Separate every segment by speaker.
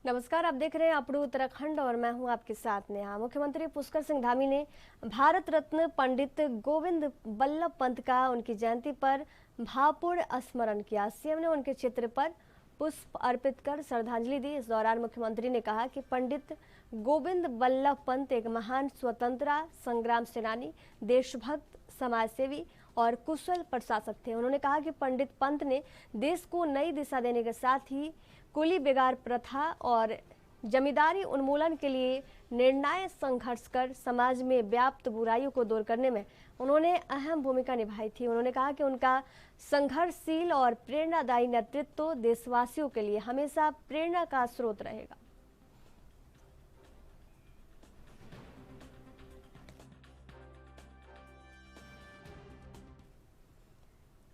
Speaker 1: नमस्कार, आप देख रहे हैं अपडू उत्तराखंड और मैं हूं आपके साथ नेहा। मुख्यमंत्री पुष्कर सिंह धामी ने भारत रत्न पंडित गोविंद बल्लभ पंत का उनकी जयंती पर भावपूर्ण स्मरण किया। सीएम ने उनके चित्र पर पुष्प अर्पित कर श्रद्धांजलि दी। इस दौरान मुख्यमंत्री ने कहा कि पंडित गोविंद बल्लभ पंत एक महान स्वतंत्रता संग्राम सेनानी, देशभक्त, समाजसेवी और कुशल प्रशासक थे। उन्होंने कहा कि पंडित पंत ने देश को नई दिशा देने के साथ ही कुली बेगार प्रथा और जमींदारी उन्मूलन के लिए निर्णायक संघर्ष कर समाज में व्याप्त बुराइयों को दूर करने में उन्होंने अहम भूमिका निभाई थी। उन्होंने कहा कि उनका संघर्षशील और प्रेरणादायी नेतृत्व देशवासियों के लिए हमेशा प्रेरणा का स्रोत रहेगा।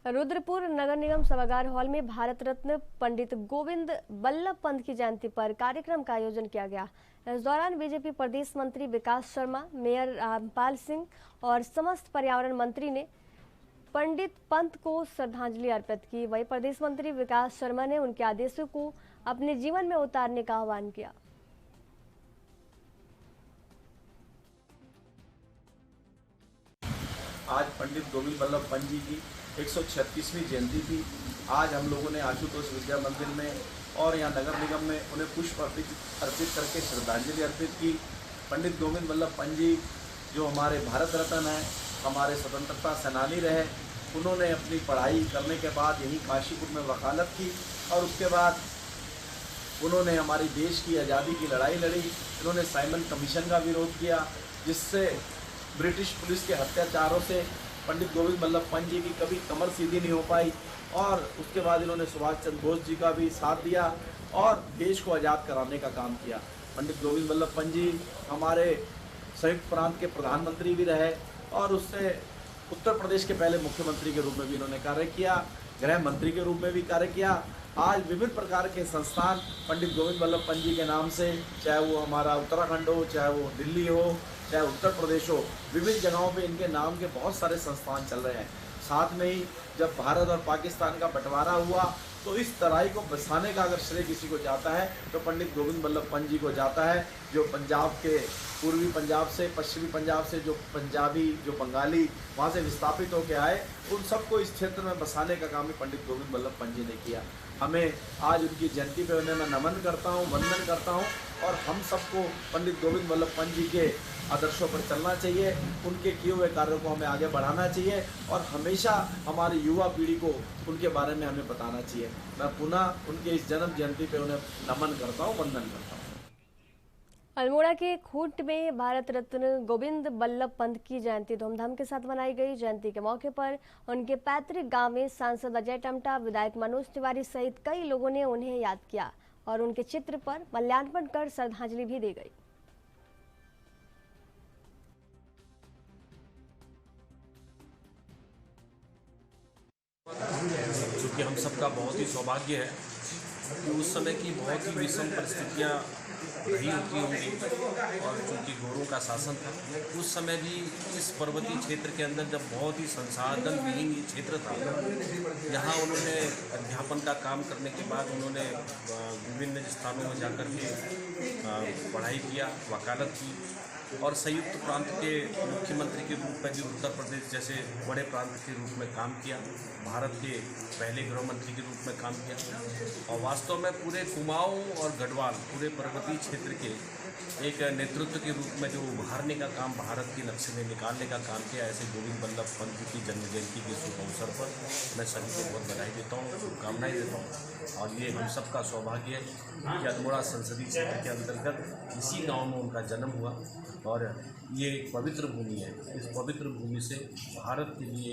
Speaker 1: रुद्रपुर नगर निगम सभागार हॉल में भारत रत्न पंडित गोविंद बल्लभ पंत की जयंती पर कार्यक्रम का आयोजन किया गया। इस दौरान बीजेपी प्रदेश मंत्री विकास शर्मा, मेयर रामपाल सिंह और समस्त पर्यावरण मंत्री ने पंडित पंत को श्रद्धांजलि अर्पित की। वहीं प्रदेश मंत्री विकास शर्मा ने उनके आदेशों को अपने जीवन में उतारने का आह्वान किया।
Speaker 2: आज पंडित गोविंद बल्लभ पंत जी की 136वीं जयंती थी। आज हम लोगों ने आशुतोष विद्या मंदिर में और यहाँ नगर निगम में उन्हें पुष्प अर्पित करके श्रद्धांजलि अर्पित की। पंडित गोविंद बल्लभ पंत जी जो हमारे भारत रत्न हैं, हमारे स्वतंत्रता सेनानी रहे। उन्होंने अपनी पढ़ाई करने के बाद यहीं काशीपुर में वकालत की और उसके बाद उन्होंने हमारी देश की आज़ादी की लड़ाई लड़ी। उन्होंने साइमन कमीशन का विरोध किया, जिससे ब्रिटिश पुलिस के अत्याचारों से पंडित गोविंद बल्लभ पंत जी की कभी कमर सीधी नहीं हो पाई। और उसके बाद इन्होंने सुभाष चंद्र बोस जी का भी साथ दिया और देश को आज़ाद कराने का काम किया। पंडित गोविंद बल्लभ पंत जी हमारे संयुक्त प्रांत के प्रधानमंत्री भी रहे और उससे उत्तर प्रदेश के पहले मुख्यमंत्री के रूप में भी इन्होंने कार्य किया, गृह मंत्री के रूप में भी कार्य किया। आज विभिन्न प्रकार के संस्थान पंडित गोविंद बल्लभ पंत जी के नाम से, चाहे वो हमारा उत्तराखंड हो, चाहे वो दिल्ली हो, चाहे उत्तर प्रदेश हो, विभिन्न जगहों पे इनके नाम के बहुत सारे संस्थान चल रहे हैं। साथ में ही जब भारत और पाकिस्तान का बंटवारा हुआ तो इस तराई को बसाने का अगर श्रेय किसी को जाता है तो पंडित गोविंद बल्लभ पंत जी को जाता है, जो पंजाब के पूर्वी पंजाब से, पश्चिमी पंजाब से जो पंजाबी, जो बंगाली वहाँ से विस्थापित होकर आए, उन सबको इस क्षेत्र में बसाने का काम ही पंडित गोविंद बल्लभ पंत जी ने किया। हमें आज उनकी जयंती पर उन्हें मैं नमन करता हूँ, वंदन करता हूँ और हम सबको पंडित गोविंद बल्लभ पंत जी के आदर्शों पर चलना चाहिए। उनके किए हुए कार्यों को हमें आगे बढ़ाना चाहिए और हमेशा हमारी युवा पीढ़ी को उनके बारे में हमें बताना चाहिए। मैं पुनः उनके इस जन्म जयंती पे उन्हें नमन करता हूँ, वंदन करता हूँ।
Speaker 1: अल्मोड़ा के खूंट में भारत रत्न गोविंद बल्लभ पंत की जयंती धूमधाम के साथ मनाई गई। जयंती के मौके पर उनके पैतृक गांव में सांसद अजय टमटा, विधायक मनोज तिवारी सहित कई लोगों ने उन्हें याद किया और उनके चित्र पर माल्यार्पण कर श्रद्धांजलि भी दी गई।
Speaker 3: चूँकि हम सबका बहुत ही सौभाग्य है कि उस समय की बहुत ही विषम परिस्थितियाँ रही होती होंगी और चूँकि गोरों का शासन था उस समय भी इस पर्वतीय क्षेत्र के अंदर जब बहुत ही संसाधन विहीन ये क्षेत्र था, यहाँ उन्होंने अध्यापन का काम करने के बाद उन्होंने विभिन्न स्थानों में जाकर के पढ़ाई किया, वकालत की और संयुक्त प्रांत के मुख्यमंत्री के रूप में भी उत्तर प्रदेश जैसे बड़े प्रांत के रूप में काम किया, भारत के पहले गृह मंत्री के रूप में काम किया और वास्तव में पूरे कुमाऊं और गढ़वाल पूरे पर्वतीय क्षेत्र के एक नेतृत्व के रूप में जो उभारने का काम, भारत के नक्शे में निकालने का काम किया। ऐसे गोविंद बल्लभ पंत की जन्म जयंती के शुभ अवसर पर मैं सभी को बहुत बधाई देता हूँ, शुभकामनाएं देता हूँ। और ये हम सबका सौभाग्य है कि अल्मोड़ा संसदीय क्षेत्र के अंतर्गत इसी गाँव में उनका जन्म हुआ और ये एक पवित्र भूमि है। इस पवित्र भूमि से भारत के लिए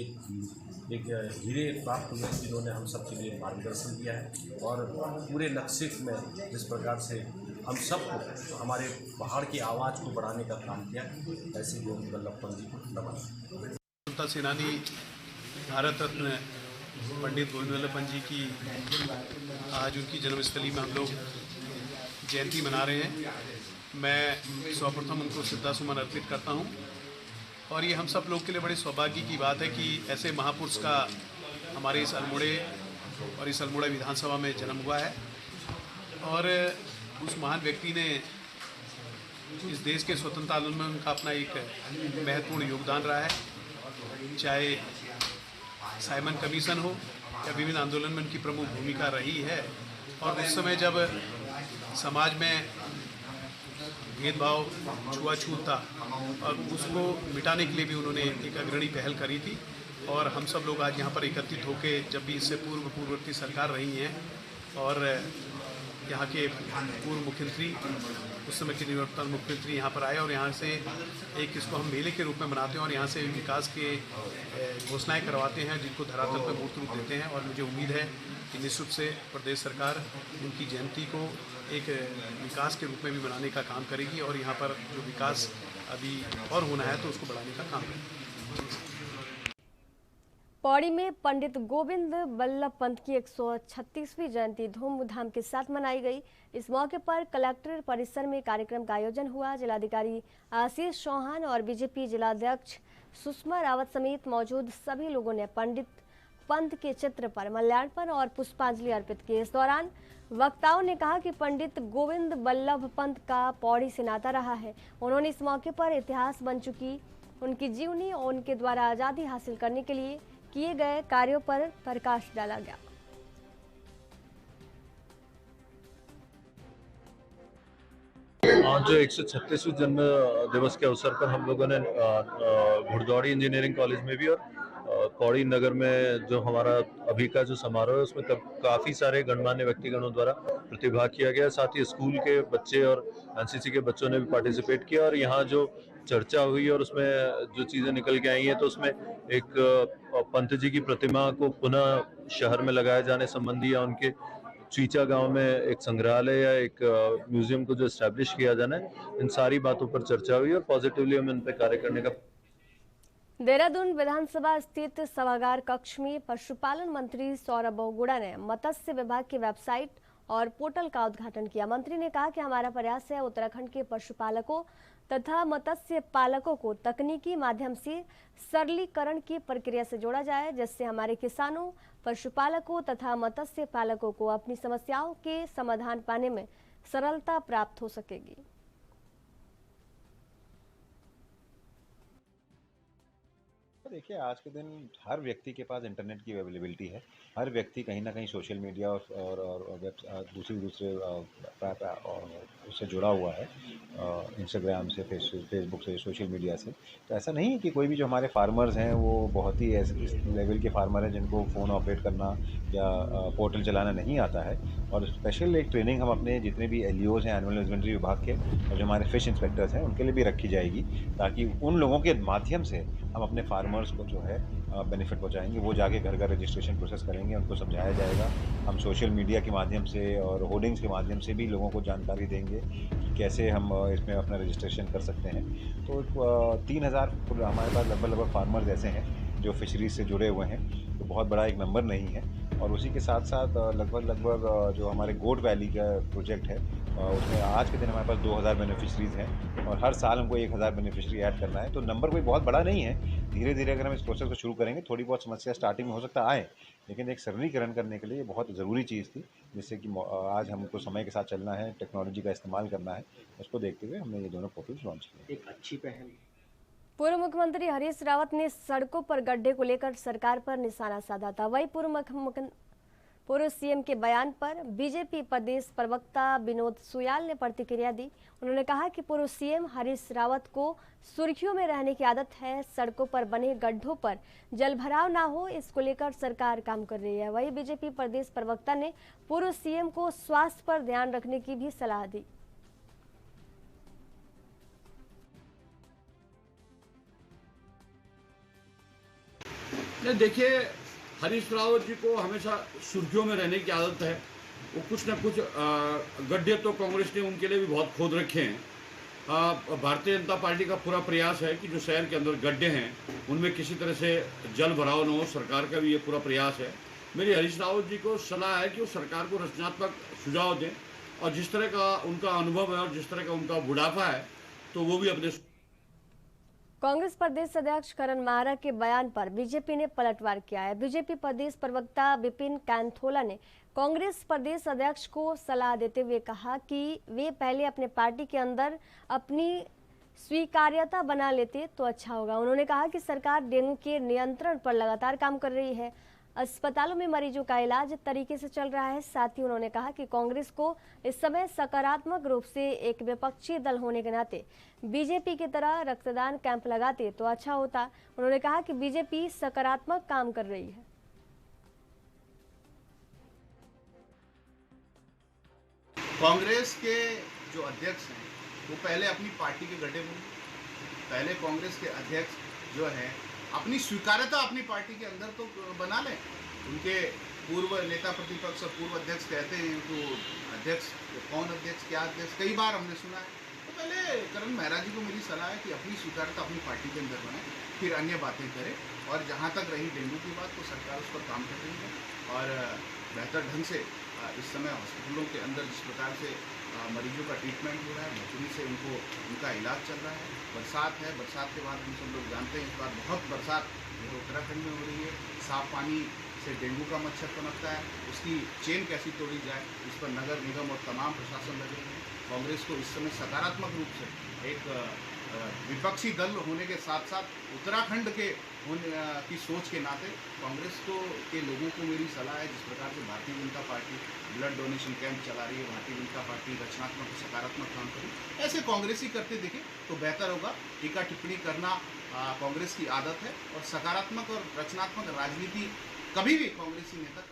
Speaker 3: एक हीरे प्राप्त हुए जिन्होंने हम सब के लिए मार्गदर्शन दिया है और पूरे नक्शे में जिस प्रकार से हम सबको हमारे पहाड़ की आवाज़ को बढ़ाने का काम किया, ऐसे गोविंद बल्लभ पंत जी को नमन।
Speaker 4: स्वतंत्रता सेनानी भारत रत्न पंडित गोविंद बल्लभ पंत जी की आज उनकी जन्मस्थली में हम लोग जयंती मना रहे हैं। मैं सर्वप्रथम उनको श्रद्धासुमन अर्पित करता हूं और ये हम सब लोग के लिए बड़े सौभाग्य की बात है कि ऐसे महापुरुष का हमारे इस अल्मोड़े और इस अल्मोड़ा विधानसभा में जन्म हुआ है। और उस महान व्यक्ति ने इस देश के स्वतंत्रता आंदोलन में उनका अपना एक महत्वपूर्ण योगदान रहा है। चाहे साइमन कमीशन हो या विभिन्न आंदोलन में उनकी प्रमुख भूमिका रही है। और उस समय जब समाज में भेदभाव छुआछूत था और उसको मिटाने के लिए भी उन्होंने एक अग्रणी पहल करी थी। और हम सब लोग आज यहाँ पर एकत्रित होकर, जब भी इससे पूर्ववर्ती सरकार रही हैं और यहाँ के पूर्व मुख्यमंत्री, उस समय के निवर्तमान मुख्यमंत्री यहाँ पर आए और यहाँ से एक इसको हम मेले के रूप में मनाते हैं और यहाँ से विकास के घोषणाएं करवाते हैं जिनको धरातल पर मूर्त रूप देते हैं। और मुझे उम्मीद है कि निश्चित से प्रदेश सरकार उनकी जयंती को एक विकास के रूप में भी मनाने का काम करेगी और यहाँ पर जो विकास अभी और होना है तो उसको बढ़ाने का काम करेगी।
Speaker 1: पौड़ी में पंडित गोविंद बल्लभ पंत की 136वीं जयंती धूमधाम के साथ मनाई गई। इस मौके पर कलेक्ट्रेट परिसर में कार्यक्रम का आयोजन हुआ। जिलाधिकारी आशीष चौहान और बीजेपी जिलाध्यक्ष सुषमा रावत समेत मौजूद सभी लोगों ने पंडित पंत के चित्र पर माल्यार्पण और पुष्पांजलि अर्पित की। इस दौरान वक्ताओं ने कहा कि पंडित गोविंद बल्लभ पंत का पौड़ी से नाता रहा है। उन्होंने इस मौके पर इतिहास बन चुकी उनकी जीवनी और उनके द्वारा आज़ादी हासिल करने के लिए किए गए कार्यों पर प्रकाश डाला गया।
Speaker 5: आज जो 136वें जन्म दिवस के अवसर पर हम लोगों ने घुड़दौड़ी इंजीनियरिंग कॉलेज में भी और पौड़ी नगर में जो हमारा अभी का जो समारोह है उसमें काफ़ी सारे गणमान्य व्यक्तिगणों द्वारा प्रतिभाग किया गया। साथ ही स्कूल के बच्चे और एनसीसी के बच्चों ने भी पार्टिसिपेट किया और यहाँ जो चर्चा हुई और उसमें जो चीज़ें निकल के आई हैं तो उसमें एक पंत जी की प्रतिमा को पुनः शहर में लगाए जाने संबंधी या उनके चीचा गांव में एक संग्रहालय या एक म्यूजियम को जो एस्टैब्लिश किया जाना है, इन सारी बातों पर चर्चा हुई और पॉजिटिवली हम इन पर कार्य करने का।
Speaker 1: देहरादून विधानसभा स्थित सभागार कक्ष में पशुपालन मंत्री सौरभ बहुगुणा ने मत्स्य विभाग की वेबसाइट और पोर्टल का उद्घाटन किया। मंत्री ने कहा कि हमारा प्रयास है उत्तराखंड के पशुपालकों तथा मत्स्य पालकों को तकनीकी माध्यम से सरलीकरण की प्रक्रिया से जोड़ा जाए, जिससे हमारे किसानों, पशुपालकों तथा मत्स्य पालकों को अपनी समस्याओं के समाधान पाने में सरलता प्राप्त हो सकेगी।
Speaker 6: देखिए, आज के दिन हर व्यक्ति के पास इंटरनेट की अवेलेबिलिटी है। हर व्यक्ति कहीं ना कहीं सोशल मीडिया और दूसरे उससे जुड़ा हुआ है, इंस्टाग्राम से, फेसबुक से, सोशल मीडिया से। तो ऐसा नहीं है कि कोई भी जो हमारे फार्मर्स हैं वो बहुत ही ऐसे इस लेवल के फार्मर हैं जिनको फ़ोन ऑपरेट करना या पोर्टल चलाना नहीं आता है। और स्पेशल एक ट्रेनिंग हम अपने जितने भी LEOs हैं, एनिमल हस्बेंड्री विभाग के, और जो हमारे फिश इंस्पेक्टर्स हैं उनके लिए भी रखी जाएगी, ताकि उन लोगों के माध्यम से हम अपने फार्मर्स को जो है बेनिफिट पहुंचाएंगे। वो जाके घर घर रजिस्ट्रेशन प्रोसेस करेंगे, उनको समझाया जाएगा। हम सोशल मीडिया के माध्यम से और होर्डिंग्स के माध्यम से भी लोगों को जानकारी देंगे कि कैसे हम इसमें अपना रजिस्ट्रेशन कर सकते हैं। तो 3000 हमारे पास लगभग फार्मर्स ऐसे हैं जो फिशरीज से जुड़े हुए हैं, तो बहुत बड़ा एक नंबर नहीं है। और उसी के साथ साथ लगभग जो हमारे गोट वैली का प्रोजेक्ट है उसमें आज के दिन हमारे पास 2000 बेनिफिशरीज़ हैं और हर साल हमको 1000 बेनिफिशरी ऐड करना है। तो नंबर कोई बहुत बड़ा नहीं है। धीरे धीरे अगर हम इस प्रोसेस को शुरू करेंगे, थोड़ी बहुत समस्या स्टार्टिंग में हो सकता आए, लेकिन एक सरलीकरण करने के लिए बहुत ज़रूरी चीज़ थी, जिससे कि आज हमको समय के साथ चलना है, टेक्नोलॉजी का इस्तेमाल करना है। उसको देखते हुए हमने ये दोनों पोर्टल्स लॉन्च किए।
Speaker 7: एक अच्छी पहल।
Speaker 1: पूर्व मुख्यमंत्री हरीश रावत ने सड़कों पर गड्ढे को लेकर सरकार पर निशाना साधा था। वहीं पूर्व CM के बयान पर बीजेपी प्रदेश प्रवक्ता विनोद सुयाल ने प्रतिक्रिया दी। उन्होंने कहा कि पूर्व CM हरीश रावत को सुर्खियों में रहने की आदत है। सड़कों पर बने गड्ढों पर जलभराव ना हो, इसको लेकर सरकार काम कर रही है। वहीं बीजेपी प्रदेश प्रवक्ता ने पूर्व CM को स्वास्थ्य पर ध्यान रखने की भी सलाह दी।
Speaker 7: देखिए, हरीश रावत जी को हमेशा सुर्खियों में रहने की आदत है। वो कुछ न कुछ गड्ढे तो कांग्रेस ने उनके लिए भी बहुत खोद रखे हैं। भारतीय जनता पार्टी का पूरा प्रयास है कि जो शहर के अंदर गड्ढे हैं उनमें किसी तरह से जल भराव न हो। सरकार का भी ये पूरा प्रयास है। मेरी हरीश रावत जी को सलाह है कि वो सरकार को रचनात्मक सुझाव दें, और जिस तरह का उनका अनुभव है और जिस तरह का उनका बुढ़ापा है, तो वो भी अपने
Speaker 1: कांग्रेस प्रदेश अध्यक्ष करण माहरा के बयान पर बीजेपी ने पलटवार किया है। बीजेपी प्रदेश प्रवक्ता विपिन कैंथोला ने कांग्रेस प्रदेश अध्यक्ष को सलाह देते हुए कहा कि वे पहले अपने पार्टी के अंदर अपनी स्वीकार्यता बना लेते तो अच्छा होगा। उन्होंने कहा कि सरकार डेंगू के नियंत्रण पर लगातार काम कर रही है, अस्पतालों में मरीजों का इलाज तरीके से चल रहा है। साथ ही उन्होंने कहा कि कांग्रेस को इस समय सकारात्मक रूप से एक विपक्षी दल होने के नाते बीजेपी की तरह रक्तदान कैंप लगाते तो अच्छा होता। उन्होंने कहा कि बीजेपी सकारात्मक काम कर रही है।
Speaker 8: कांग्रेस के जो अध्यक्ष हैं वो पहले अपनी पार्टी के गड्ढे में, पहले कांग्रेस के अध्यक्ष जो है अपनी स्वीकार्यता अपनी पार्टी के अंदर तो बना लें। उनके पूर्व नेता प्रतिपक्ष और पूर्व अध्यक्ष कहते हैं तो अध्यक्ष कौन अध्यक्ष क्या अध्यक्ष कई बार हमने सुना है। तो पहले करण मेहरा जी को मेरी सलाह है कि अपनी स्वीकार्यता अपनी पार्टी के अंदर बनाए, फिर अन्य बातें करें। और जहाँ तक रही डेंगू की बात तो सरकार उस पर काम कर रही है और बेहतर ढंग से इस समय हॉस्पिटलों के अंदर जिस प्रकार से मरीजों का ट्रीटमेंट हो रहा है, मजबूरी से उनका इलाज चल रहा है। बरसात है, बरसात के बाद हम सब लोग जानते हैं इस बार बहुत बरसात उत्तराखंड में हो रही है। साफ पानी से डेंगू का मच्छर पनपता है, उसकी चेन कैसी तोड़ी जाए इस पर नगर निगम और तमाम प्रशासन लगे हैं। कांग्रेस को इस समय सकारात्मक रूप से एक विपक्षी दल होने के साथ साथ उत्तराखंड के की सोच के नाते कांग्रेस के लोगों को मेरी सलाह है, जिस प्रकार से Bharatiya Janata party blood donation camp चला रही है, भारतीय जनता पार्टी रचनात्मक सकारात्मक काम करे, ऐसे कांग्रेस ही करते दिखे तो बेहतर होगा। टीका टिप्पणी करना कांग्रेस की आदत है और सकारात्मक और रचनात्मक राजनीति कभी भी कांग्रेसी नेता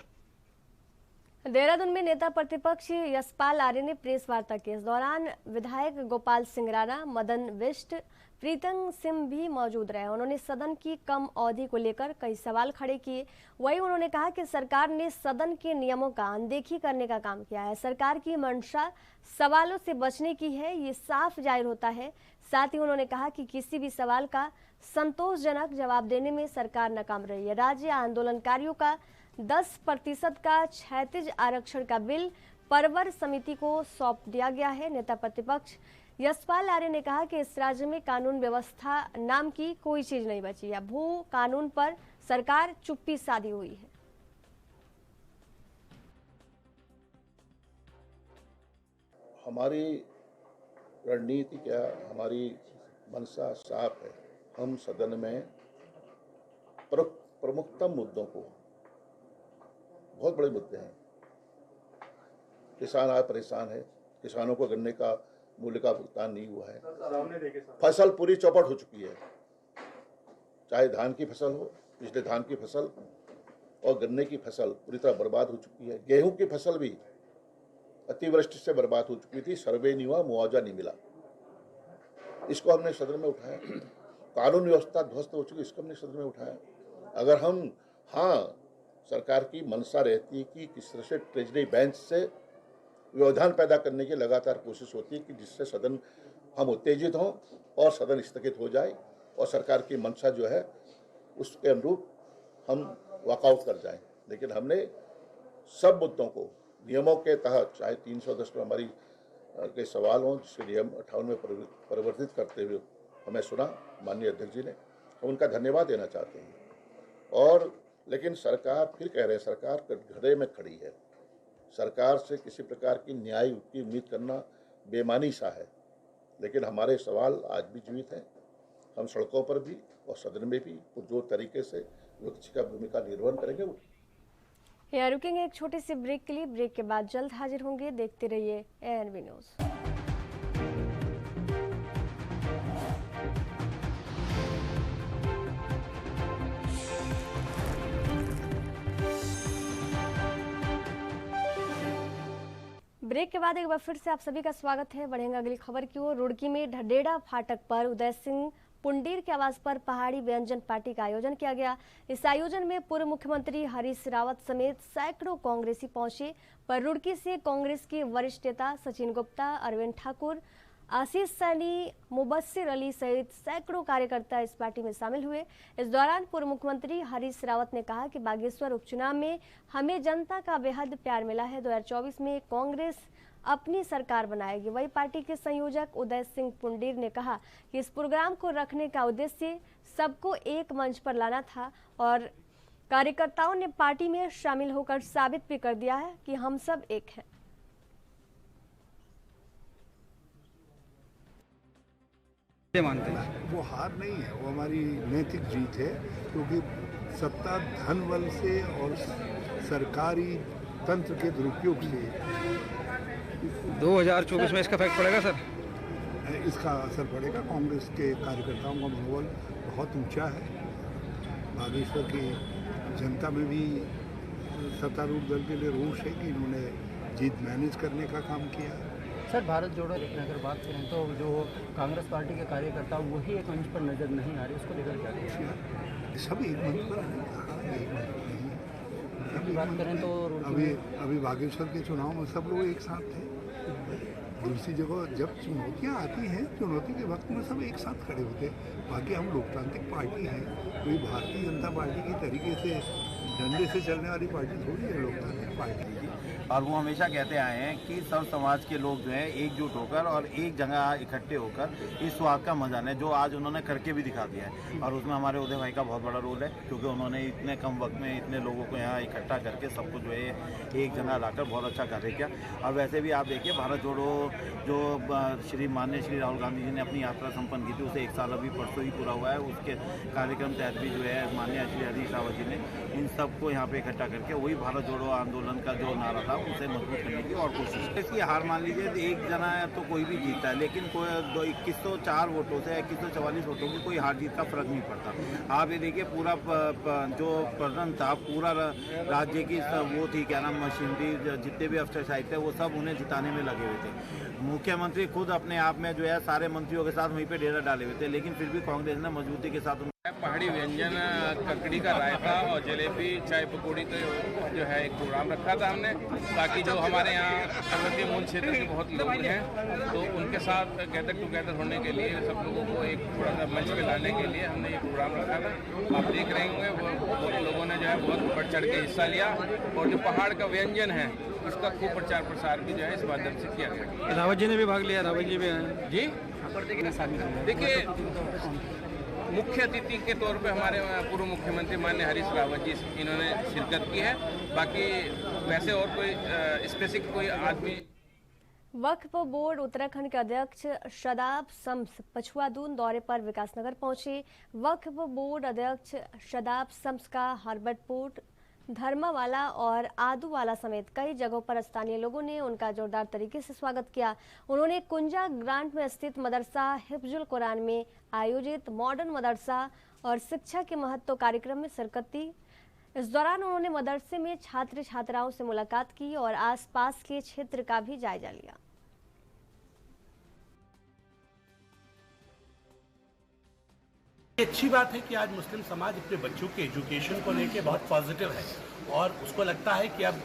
Speaker 1: देहरादून में नेता प्रतिपक्ष यशपाल आर्य ने प्रेस वार्ता की। इस दौरान विधायक गोपाल सिंह राणा, मदन बिष्ट, प्रीतम सिंह भी मौजूद रहे। उन्होंने सदन की कम अवधि को लेकर कई सवाल खड़े किए। वहीं उन्होंने कहा कि सरकार ने सदन के नियमों का अनदेखी करने का काम किया है। सरकार की मंशा सवालों से बचने की है, ये साफ जाहिर होता है। साथ ही उन्होंने कहा कि किसी भी सवाल का संतोषजनक जवाब देने में सरकार नाकाम रही है। राज्य आंदोलनकारियों का 10% का क्षैतिज आरक्षण का बिल परवर समिति को सौंप दिया गया है। नेता प्रतिपक्ष यशपाल आर्य ने कहा कि इस राज्य में कानून व्यवस्था नाम की कोई चीज नहीं बची है। भू कानून पर सरकार चुप्पी साधी हुई है।
Speaker 9: हमारी रणनीति क्या, हमारी मंशा साफ है। हम सदन में प्रमुखतम मुद्दों को, बहुत बड़े मुद्दे हैं, किसान आज परेशान है, किसानों को गन्ने का मूल्य का भुगतान नहीं हुआ है, फसल पूरी चौपट हो चुकी है, चाहे धान की फसल हो, पिछले धान की फसल और गन्ने की फसल पूरी तरह बर्बाद हो चुकी है। गेहूं की फसल भी अतिवृष्टि से बर्बाद हो चुकी थी, सर्वे नहीं हुआ, मुआवजा नहीं मिला, इसको हमने सदन में उठाया। कानून व्यवस्था ध्वस्त हो चुकी, इसको हमने सदन में उठाया। अगर हम सरकार की मंशा रहती है कि किस तरह से ट्रेजरी बेंच से व्यवधान पैदा करने की लगातार कोशिश होती है कि जिससे सदन हम उत्तेजित हों और सदन स्थगित हो जाए और सरकार की मंशा जो है उसके अनुरूप हम वॉकआउट कर जाएं। लेकिन हमने सब मुद्दों को नियमों के तहत, चाहे 310 में हमारी के सवाल हों जिसके नियम 58 में परिवर्तित करते हुए हमें सुना माननीय अध्यक्ष जी ने, हम उनका धन्यवाद देना चाहते हैं। और लेकिन सरकार फिर कह रहे हैं सरकार कटघरे में खड़ी है, सरकार से किसी प्रकार की न्याय की उम्मीद करना बेमानी सा है। लेकिन हमारे सवाल आज भी जीवित हैं, हम सड़कों पर भी और सदन में भी जो तरीके से विपक्ष का भूमिका निर्वहन करेंगे वो।
Speaker 1: यहाँ रुकेंगे एक छोटे से ब्रेक के लिए। ब्रेक के बाद जल्द हाजिर होंगे। देखते रहिए ANV न्यूज़। ब्रेक के बाद एक बार फिर से आप सभी का स्वागत है। बढ़ेंगे अगली खबर की ओर। रुड़की में ढडेड़ा फाटक पर उदय सिंह पुंडीर के आवास पर पहाड़ी व्यंजन पार्टी का आयोजन किया गया। इस आयोजन में पूर्व मुख्यमंत्री हरीश रावत समेत सैकड़ों कांग्रेसी पहुंचे। पर रुड़की से कांग्रेस के वरिष्ठ नेता सचिन गुप्ता, अरविंद ठाकुर, आशीष सैनी, मुबस्सिर अली सहित सैकड़ों कार्यकर्ता इस पार्टी में शामिल हुए। इस दौरान पूर्व मुख्यमंत्री हरीश रावत ने कहा कि बागेश्वर उपचुनाव में हमें जनता का बेहद प्यार मिला है। 2024 में कांग्रेस अपनी सरकार बनाएगी। वही पार्टी के संयोजक उदय सिंह पुंडीर ने कहा कि इस प्रोग्राम को रखने का उद्देश्य सबको एक मंच पर लाना था और कार्यकर्ताओं ने पार्टी में शामिल होकर साबित भी कर दिया है कि हम सब एक हैं।
Speaker 10: मानते हैं वो हार नहीं है, वो हमारी नैतिक जीत है, क्योंकि सत्ता धन बल से और सरकारी तंत्र के दुरुपयोग से
Speaker 11: 2024 में इसका इफेक्ट पड़ेगा सर?
Speaker 10: इसका असर पड़ेगा। कांग्रेस के कार्यकर्ताओं का मनोबल बहुत ऊंचा है। बागेश्वर की जनता में भी सत्तारूढ़ दल के लिए रोष है कि इन्होंने जीत मैनेज करने का काम किया है।
Speaker 11: सर, भारत जोड़ो लेकिन अगर बात करें तो जो कांग्रेस पार्टी के कार्यकर्ता वही एक मंच पर नजर नहीं आ रहे, उसको लेकर क्या करें?
Speaker 10: सब एक मंच पर नहीं।
Speaker 11: बात करें तो
Speaker 10: अभी बागेश्वर के चुनाव में सब लोग एक साथ थे। दूसरी जगह जब चुनौतियाँ आती हैं, चुनौती के वक्त में सब एक साथ खड़े होते। बाकी हम लोकतांत्रिक पार्टी है, कोई भारतीय जनता पार्टी की तरीके से डंडे से चलने वाली पार्टी थोड़ी है लोकतांत्रिक पार्टी।
Speaker 12: और वो हमेशा कहते आए हैं कि सब समाज के लोग जो है एकजुट होकर और एक जगह इकट्ठे होकर इस स्वाद का मजा लें, जो आज उन्होंने करके भी दिखा दिया है। और उसमें हमारे उदय भाई का बहुत बड़ा रोल है, क्योंकि उन्होंने इतने कम वक्त में इतने लोगों को यहाँ इकट्ठा करके सबको जो है एक जगह लाकर बहुत अच्छा कार्य किया। और वैसे भी आप देखिए, भारत जोड़ो जो माननीय श्री राहुल गांधी जी ने अपनी यात्रा संपन्न की थी, उसे 1 साल अभी परसों ही पूरा हुआ है। उसके कार्यक्रम तहत भी जो है माननीय श्री हरीश रावत जी ने इन सबको यहाँ पे इकट्ठा करके वही भारत जोड़ो आंदोलन का जो नारा था उसे मजबूत करने की और कोशिश की। इसकी हार मान लीजिए एक जना तो कोई भी जीतता है, लेकिन कोई 2104 वोटों से 2144 वोटों की कोई हार जीत का फर्क नहीं पड़ता। आप ये देखिए, पूरा जो प्रदर्शन था, पूरा राज्य की वो थी क्या नाम मशीनरी, जितने भी अफसरशाही थे वो सब उन्हें जिताने में लगे हुए थे। मुख्यमंत्री खुद अपने आप में जो है सारे मंत्रियों के साथ वहीं पे डेरा डाले हुए थे, लेकिन फिर भी कांग्रेस ने मजबूती के साथ
Speaker 13: पहाड़ी व्यंजन, ककड़ी का रायता और जलेबी, चाय पकौड़ी का जो है एक प्रोग्राम रखा था हमने, ताकि जो हमारे यहाँ पर्वतीय मूल क्षेत्र के बहुत लोग हैं तो उनके साथ गैदर टुगेदर होने के लिए, सब लोगों को एक थोड़ा सा मंच पे लाने के लिए हमने ये प्रोग्राम रखा था। आप देख रहे होंगे वो लोगों ने जो है बहुत बढ़ चढ़ के हिस्सा लिया, और जो पहाड़ का व्यंजन है इसका खूब प्रचार प्रसार भी जो है इस माध्यम से किया गया।
Speaker 11: रावत जी ने भी भाग लिया, रावत जी भी आए
Speaker 13: जी। देखिए, मुख्य अतिथि के तौर पे हमारे पूर्व मुख्यमंत्री माननीय हरीश रावत जी इन्होंने शिरकत की है। बाकी वैसे और कोई स्पेसिफिक कोई आदमी।
Speaker 1: वक्फ बोर्ड उत्तराखंड के अध्यक्ष शदाब शम्स पछुआदून दौरे पर विकासनगर पहुंचे। वक्फ बोर्ड अध्यक्ष शदाब शम्स का हर्बटपुर, धर्मावाला और आदूवाला समेत कई जगहों पर स्थानीय लोगों ने उनका जोरदार तरीके से स्वागत किया। उन्होंने कुंजा ग्रांट में स्थित मदरसा हिफ्जुल कुरान में आयोजित मॉडर्न मदरसा और शिक्षा के महत्व कार्यक्रम में शिरकत की। इस दौरान उन्होंने मदरसे में छात्र छात्राओं से मुलाकात की और आसपास के क्षेत्र का भी जायजा लिया।
Speaker 14: अच्छी बात है कि आज मुस्लिम समाज अपने बच्चों के एजुकेशन को लेके बहुत पॉजिटिव है, और उसको लगता है कि अब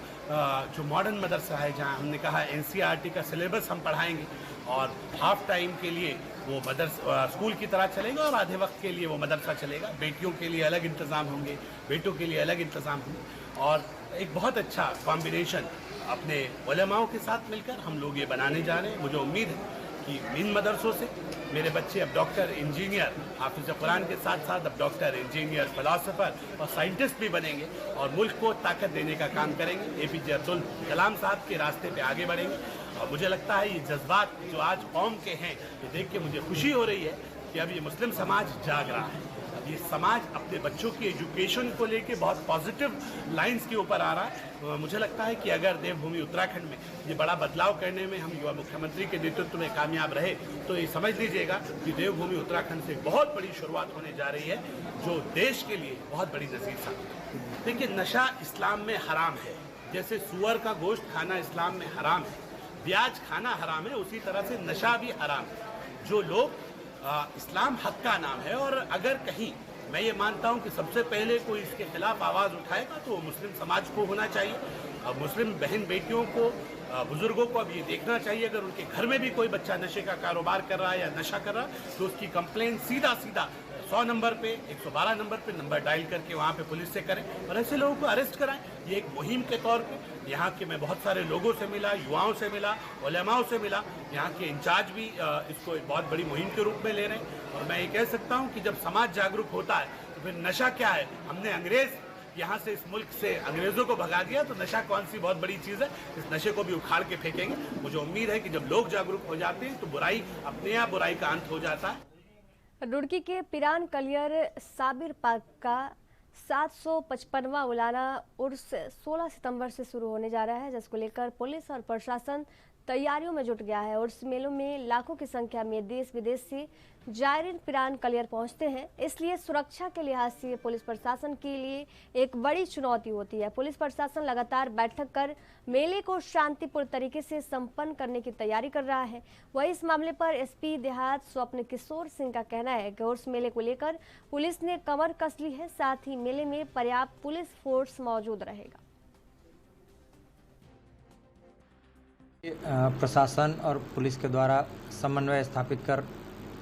Speaker 14: जो मॉडर्न मदरसा है, जहां हमने कहा एनसीईआरटी का सिलेबस हम पढ़ाएंगे और हाफ टाइम के लिए वो मदरसा स्कूल की तरह चलेगा और आधे वक्त के लिए वो मदरसा चलेगा। बेटियों के लिए अलग इंतज़ाम होंगे, बेटों के लिए अलग इंतज़ाम होंगे, और एक बहुत अच्छा कॉम्बिनेशन अपने उलेमाओं के साथ मिलकर हम लोग ये बनाने जा रहे हैं। मुझे उम्मीद है कि इन मदरसों से मेरे बच्चे अब डॉक्टर, इंजीनियर, हाफिज़ कुरान के साथ साथ अब डॉक्टर, इंजीनियर, फिलासफर और साइंटिस्ट भी बनेंगे और मुल्क को ताकत देने का काम करेंगे। एपीजे अब्दुल कलाम साहब के रास्ते पे आगे बढ़ेंगे। और मुझे लगता है ये जज्बात जो आज कौम के हैं, ये देख के मुझे खुशी हो रही है कि अब ये मुस्लिम समाज जाग रहा है। अब ये समाज अपने बच्चों की एजुकेशन को लेके बहुत पॉजिटिव लाइंस के ऊपर आ रहा है। मुझे लगता है कि अगर देवभूमि उत्तराखंड में ये बड़ा बदलाव करने में हम युवा मुख्यमंत्री के नेतृत्व में कामयाब रहे, तो ये समझ लीजिएगा कि देवभूमि उत्तराखंड से बहुत बड़ी शुरुआत होने जा रही है, जो देश के लिए बहुत बड़ी नज़ीर साबित है। देखिए, नशा इस्लाम में हराम है, जैसे सुअर का गोश्त खाना इस्लाम में हराम है, ब्याज खाना हराम है, उसी तरह से नशा भी हराम है। जो लोग इस्लाम हक का नाम है, और अगर कहीं मैं ये मानता हूँ कि सबसे पहले कोई इसके खिलाफ आवाज़ उठाएगा तो वो मुस्लिम समाज को होना चाहिए। मुस्लिम बहन बेटियों को, बुजुर्गों को अब ये देखना चाहिए, अगर उनके घर में भी कोई बच्चा नशे का कारोबार कर रहा है या नशा कर रहा है तो उसकी कंप्लेंट सीधा 100 नंबर पे, 112 नंबर पे नंबर डायल करके वहाँ पे पुलिस से करें और ऐसे लोगों को अरेस्ट कराएं। ये एक मुहिम के तौर पे यहाँ के मैं बहुत सारे लोगों से मिला, युवाओं से मिला, उलेमाओं से मिला। यहाँ के इंचार्ज भी इसको एक बहुत बड़ी मुहिम के रूप में ले रहे हैं। और मैं ये कह सकता हूँ कि जब समाज जागरूक होता है तो फिर नशा क्या है, हमने अंग्रेज यहाँ से, इस मुल्क से अंग्रेजों को भगा दिया, तो नशा कौन सी बहुत बड़ी चीज़ है। इस नशे को भी उखाड़ के फेंकेंगे। मुझे उम्मीद है कि जब लोग जागरूक हो जाते हैं तो बुराई अपने आप बुराई का अंत हो जाता है।
Speaker 1: रुड़की के पिरान कलियर साबिर पार्क का 755वां उलाना उर्स 16 सितंबर से शुरू होने जा रहा है, जिसको लेकर पुलिस और प्रशासन तैयारियों में जुट गया है। उर्स मेलों में लाखों की संख्या में देश विदेश से जायरीन पिरान कलियर पहुंचते हैं, इसलिए सुरक्षा के लिहाज से पुलिस प्रशासन के लिए एक बड़ी चुनौती होती है। पुलिस प्रशासन लगातार बैठक कर मेले को शांतिपूर्ण तरीके से संपन्न करने की तैयारी कर रहा है। वहीं इस मामले पर एसपी देहात स्वप्न किशोर सिंह का कहना है कि उर्स मेले को लेकर पुलिस ने कमर कस ली है, साथ ही मेले में पर्याप्त पुलिस फोर्स मौजूद रहेगा।
Speaker 11: प्रशासन और पुलिस के द्वारा समन्वय स्थापित कर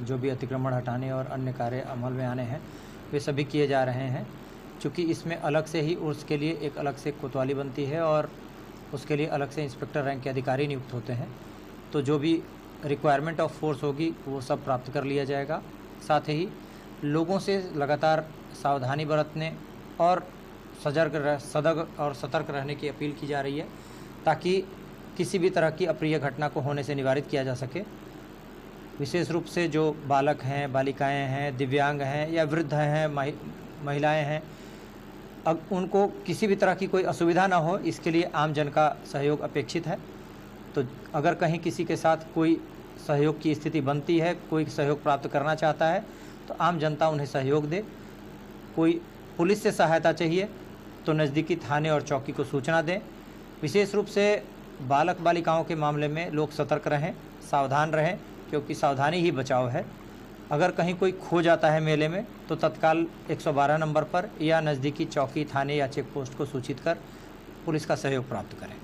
Speaker 11: जो भी अतिक्रमण हटाने और अन्य कार्य अमल में आने हैं वे सभी किए जा रहे हैं। चूँकि इसमें अलग से ही उर्स के लिए एक अलग से कोतवाली बनती है और उसके लिए अलग से इंस्पेक्टर रैंक के अधिकारी नियुक्त होते हैं, तो जो भी रिक्वायरमेंट ऑफ फोर्स होगी वो सब प्राप्त कर लिया जाएगा। साथ ही लोगों से लगातार सावधानी बरतने और सजग और सतर्क रहने की अपील की जा रही है, ताकि किसी भी तरह की अप्रिय घटना को होने से निवारित किया जा सके। विशेष रूप से जो बालक हैं, बालिकाएं हैं, दिव्यांग हैं या वृद्ध हैं, महिलाएं हैं, अब उनको किसी भी तरह की कोई असुविधा ना हो, इसके लिए आम जन का सहयोग अपेक्षित है। तो अगर कहीं किसी के साथ कोई सहयोग की स्थिति बनती है, कोई सहयोग प्राप्त करना चाहता है, तो आम जनता उन्हें सहयोग दे। कोई पुलिस से सहायता चाहिए तो नज़दीकी थाने और चौकी को सूचना दें। विशेष रूप से बालक बालिकाओं के मामले में लोग सतर्क रहें, सावधान रहें, क्योंकि सावधानी ही बचाव है। अगर कहीं कोई खो जाता है मेले में तो तत्काल 112 नंबर पर या नज़दीकी चौकी, थाने या चेक पोस्ट को सूचित कर पुलिस का सहयोग प्राप्त करें।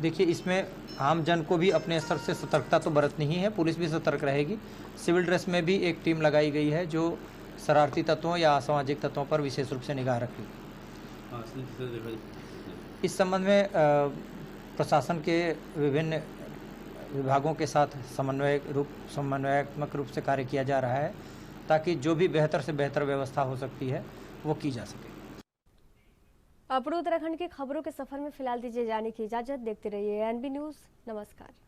Speaker 11: देखिए, इसमें आम जन को भी अपने स्तर से सतर्कता तो बरतनी ही है, पुलिस भी सतर्क रहेगी। सिविल ड्रेस में भी एक टीम लगाई गई है जो शरारती तत्वों या असामाजिक तत्वों पर विशेष रूप से निगाह रखेगी। इस संबंध में प्रशासन के विभिन्न विभागों के साथ समन्वयात्मक रूप से कार्य किया जा रहा है, ताकि जो भी बेहतर से बेहतर व्यवस्था हो सकती है वो की जा सके।
Speaker 1: अपने उत्तराखंड की खबरों के सफर में फिलहाल दीजिए जाने की इजाजत। देखते रहिए एनबी न्यूज़। नमस्कार।